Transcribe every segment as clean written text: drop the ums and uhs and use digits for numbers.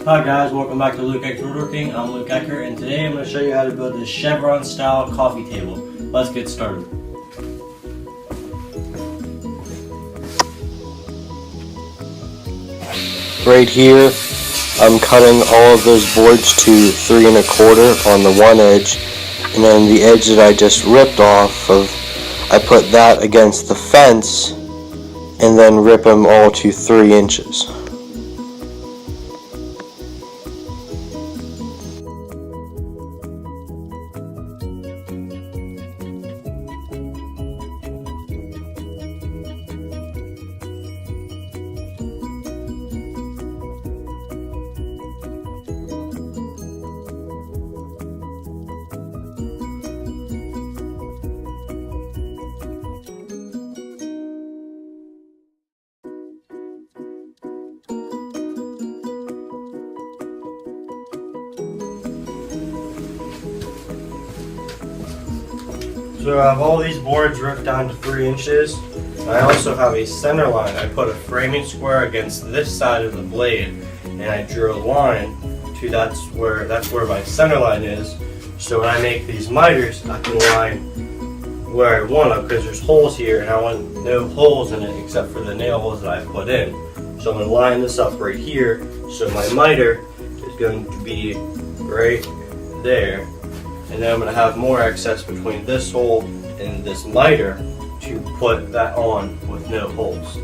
Hi guys, welcome back to Luke Ecker's Woodworking. I'm Luke Ecker, and today I'm going to show you how to build this Chevron style coffee table. Let's get started. Right here, I'm cutting all of those boards to 3 1/4 on the one edge, and then the edge that I just ripped off of, I put that against the fence, and then rip them all to 3 inches. So I have all these boards ripped down to 3 inches. I also have a center line. I put a framing square against this side of the blade, and I drew a line to that's where my center line is. So when I make these miters, I can line where I want them, because there's holes here and I want no holes in it except for the nail holes that I put in. So I'm going to line this up right here, so my miter is going to be right there. And then I'm going to have more excess between this hole and this miter to put that on with no holes.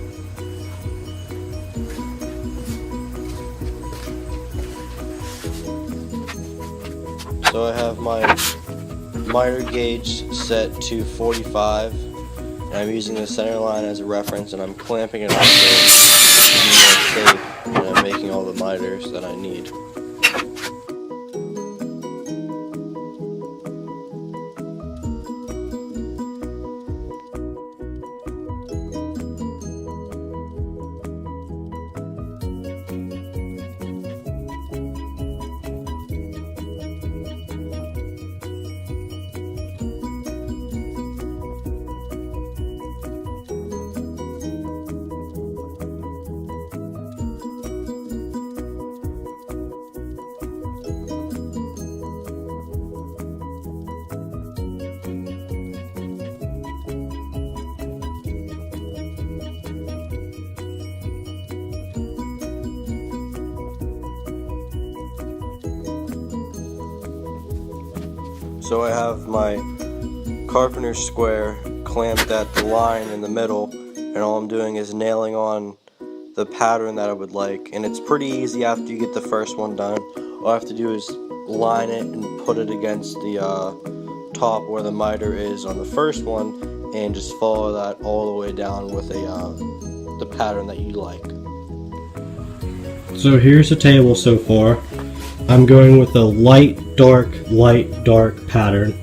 So I have my miter gauge set to 45, and I'm using the center line as a reference, and I'm clamping it up there to give me more shape, and I'm making all the miters that I need. So I have my carpenter square clamped at the line in the middle, and all I'm doing is nailing on the pattern that I would like, and it's pretty easy after you get the first one done. All I have to do is line it and put it against the top where the miter is on the first one, and just follow that all the way down with the pattern that you like. So here's the table so far. I'm going with a light dark pattern,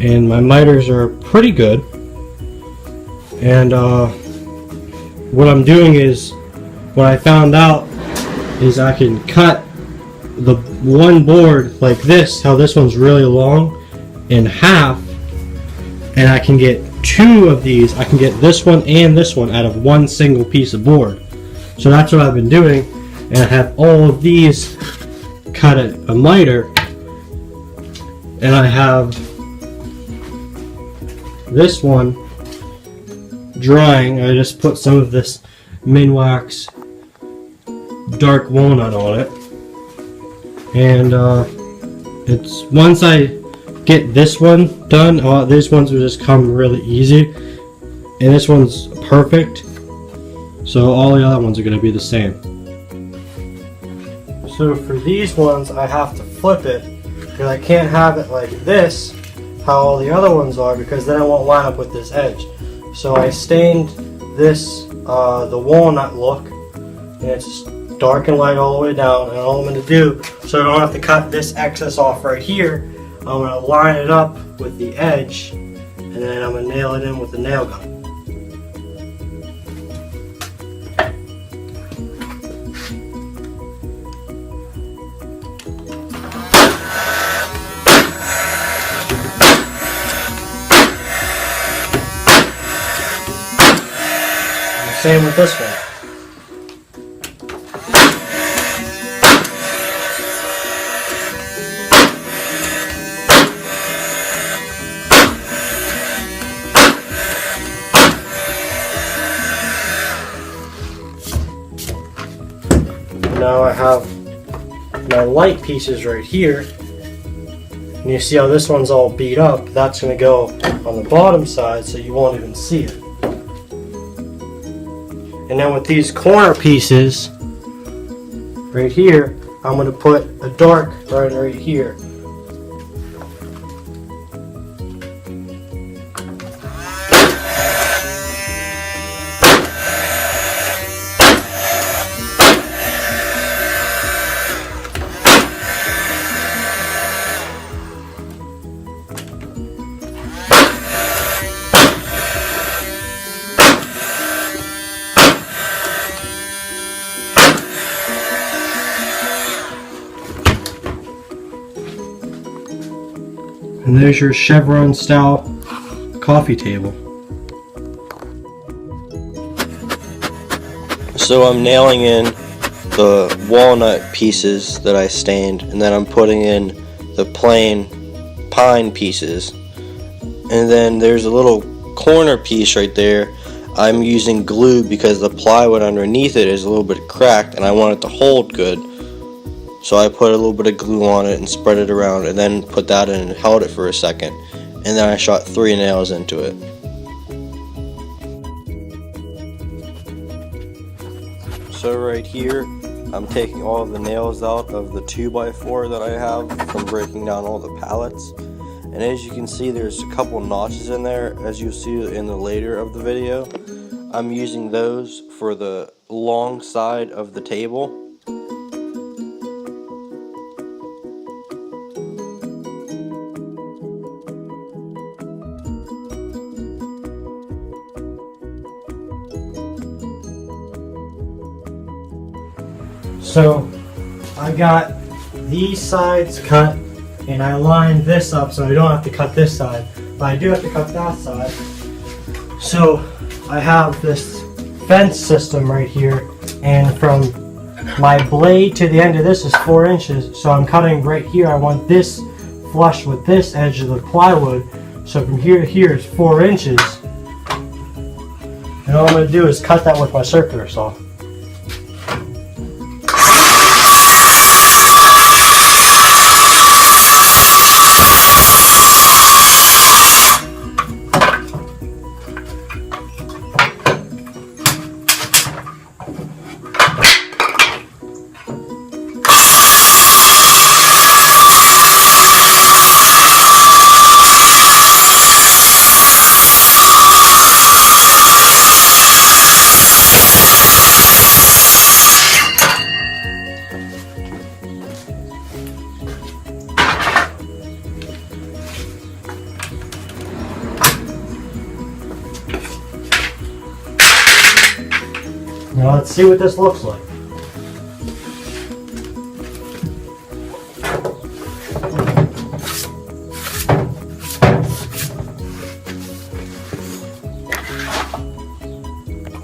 and my miters are pretty good. And what I'm doing is, what I found out is I can cut the one board like this, how this one's really long, in half, and I can get 2 of these. I can get this one and this one out of one single piece of board. So that's what I've been doing, and I have all of these cut at a miter, and I have this one drying. I just put some of this Minwax dark walnut on it, and it's once I get this one done, these ones will just come really easy, and this one's perfect, so all the other ones are going to be the same. So for these ones, I have to flip it, because I can't have it like this, how all the other ones are, because then it won't line up with this edge. So I stained this the walnut look, and it's just dark and light all the way down. And all I'm going to do, so I don't have to cut this excess off right here, I'm going to line it up with the edge, and then I'm going to nail it in with the nail gun. Same with this one. now I have my light pieces right here. And you see how this one's all beat up? That's going to go on the bottom side so you won't even see it. And then with these corner pieces right here, I'm going to put a dark right here. And there's your Chevron style coffee table. So I'm nailing in the walnut pieces that I stained, and then I'm putting in the plain pine pieces. And then there's a little corner piece right there. I'm using glue because the plywood underneath it is a little bit cracked and I want it to hold good. So I put a little bit of glue on it and spread it around, and then put that in and held it for a second. And then I shot 3 nails into it. So right here, I'm taking all of the nails out of the 2x4 that I have from breaking down all the pallets. And as you can see, there's a couple notches in there, as you'll see in the later of the video. I'm using those for the long side of the table. So I got these sides cut and I lined this up so I don't have to cut this side, but I do have to cut that side. So I have this fence system right here, and from my blade to the end of this is 4 inches, so I'm cutting right here. I want this flush with this edge of the plywood, so from here to here is 4 inches. And all I'm going to do is cut that with my circular saw. Now let's see what this looks like.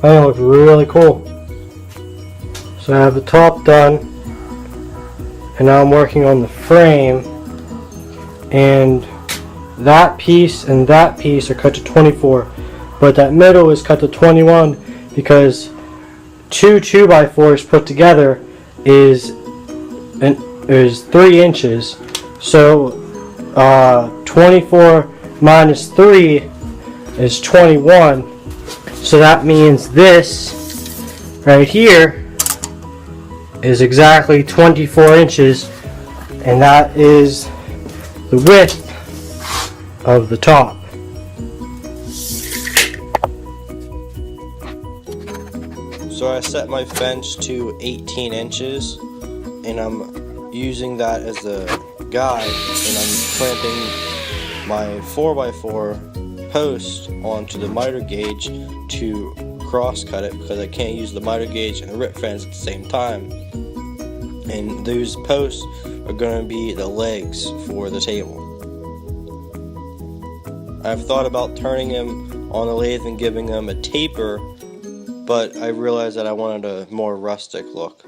That looks really cool. So I have the top done, and now I'm working on the frame, and that piece and that piece are cut to 24, but that middle is cut to 21 because 2 2x4s put together is 3 inches. So 24 minus 3 is 21. So that means this right here is exactly 24 inches, and that is the width of the top. So I set my fence to 18 inches, and I'm using that as a guide, and I'm clamping my 4x4 post onto the miter gauge to cross cut it, because I can't use the miter gauge and the rip fence at the same time. And those posts are going to be the legs for the table. I've thought about turning them on the lathe and giving them a taper, but I realized that I wanted a more rustic look.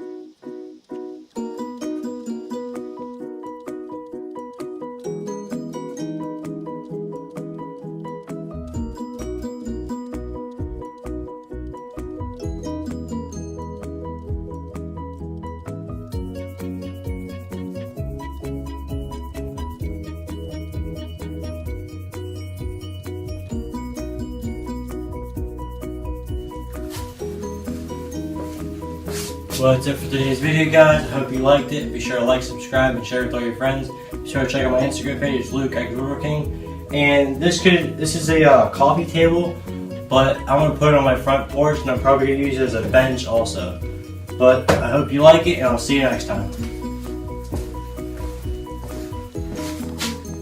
Well, that's it for today's video, guys. I hope you liked it. Be sure to like, subscribe, and share with all your friends. Be sure to check out my Instagram page. It's Luke at Google King. And this is a coffee table, but I want to put it on my front porch, and I'm probably going to use it as a bench also. But I hope you like it, and I'll see you next time.